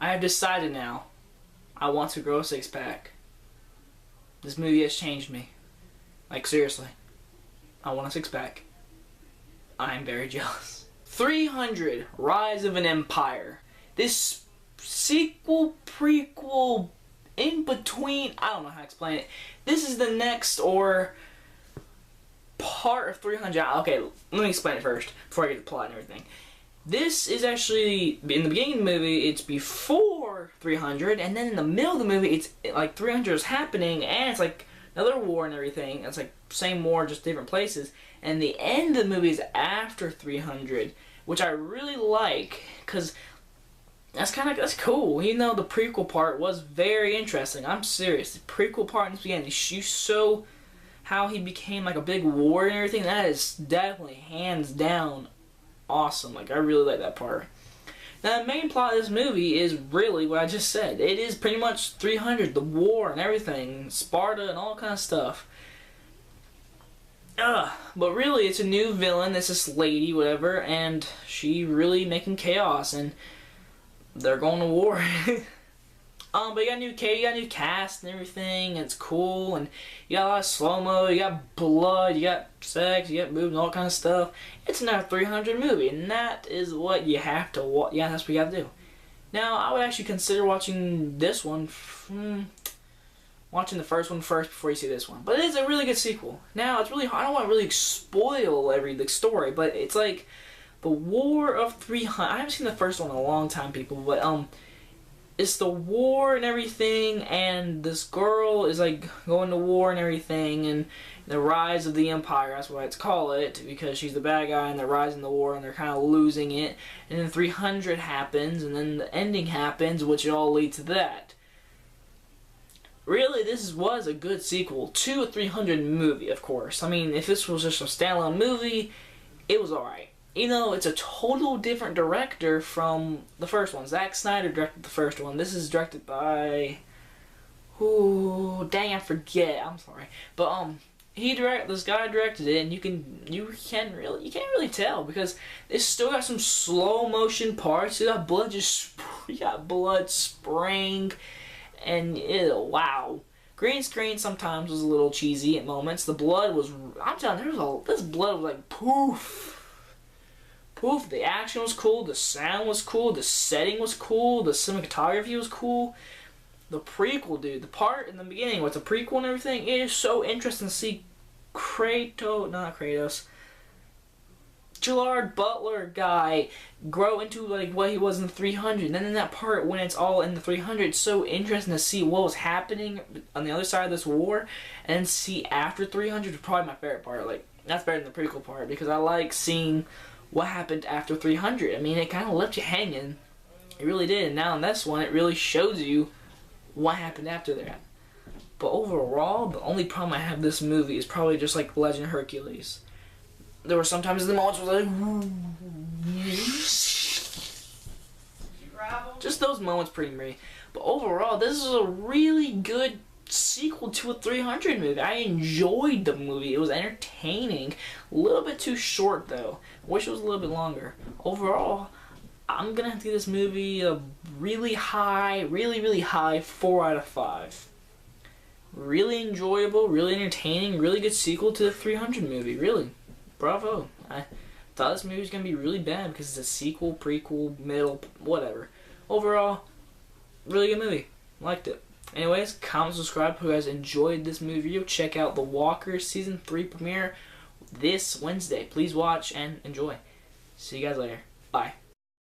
I have decided now I want to grow a six-pack. This movie has changed me. Like, seriously. I want a six-pack. I'm very jealous. 300, Rise of an Empire. This sequel, prequel, in between, I don't know how to explain it. This is the next or part of 300. Okay, let me explain it first before I get the plot and everything. This is actually, in the beginning of the movie, it's before 300, and then in the middle of the movie, it's like 300 is happening, and it's like another war and everything. It's like same war, just different places. And the end of the movie is after 300, which I really like, because that's cool. Even though the prequel part was very interesting. I'm serious. The prequel part in the beginning, you show how he became like a big warrior and everything. That is definitely hands down awesome. Like, I really like that part. Now, the main plot of this movie is really what I just said. It is pretty much 300, the war and everything, Sparta and all kind of stuff. But really, it's a new villain. It's this lady, whatever, and she really making chaos, and they're going to war. But you got a new cast and everything, and it's cool, and you got a lot of slow-mo, you got blood, you got sex, you got movement, all kind of stuff. It's another 300 movie, and that is what you have to watch. Yeah, that's what you have to do. Now, I would actually consider watching this one, watching the first one first before you see this one. But it is a really good sequel. Now, it's really hard. I don't want to really spoil the story, but it's like the War of 300. I haven't seen the first one in a long time, people, but it's the war and everything, and this girl is like going to war and everything, and the rise of the empire, that's what I'd call it, because she's the bad guy and they're rising the war and they're kind of losing it, and then 300 happens, and then the ending happens, which all leads to that. Really, this was a good sequel to a 300 movie, of course. I mean, if this was just a standalone movie, it was alright. You know, it's a total different director from the first one. Zack Snyder directed the first one. This is directed by... Ooh, dang, I forget. I'm sorry. But, this guy directed it, and you can't really tell, because it's still got some slow motion parts. You got blood spraying, and wow. Green screen sometimes was a little cheesy at moments. The blood was, I'm telling you, this blood was like poof. Poof. The action was cool, the sound was cool, the setting was cool, the cinematography was cool. The prequel, dude, the part in the beginning with the prequel and everything, it is so interesting to see Gerard Butler guy grow into like what he was in 300. And then in that part when it's all in the 300, it's so interesting to see what was happening on the other side of this war, and see after 300 is probably my favorite part. Like, that's better than the prequel part, because I like seeing what happened after 300. I mean, it kind of left you hanging. It really did. And now in this one, it really shows you what happened after that. But overall, the only problem I have with this movie is probably just like Legend of Hercules. There were sometimes the moments where like, just those moments pretty me. But overall, this is a really good sequel to a 300 movie. I enjoyed the movie. It was entertaining. A little bit too short though. I wish it was a little bit longer. Overall, I'm gonna have to give this movie a really high 4 out of 5. Really enjoyable, really entertaining, really good sequel to the 300 movie. Really, bravo. I thought this movie was gonna be really bad because it's a sequel, prequel, middle, whatever. Overall, really good movie. Liked it. Anyways, comment, subscribe who has enjoyed this movie video. Check out The Walker Season 3 premiere this Wednesday. Please watch and enjoy. See you guys later. Bye.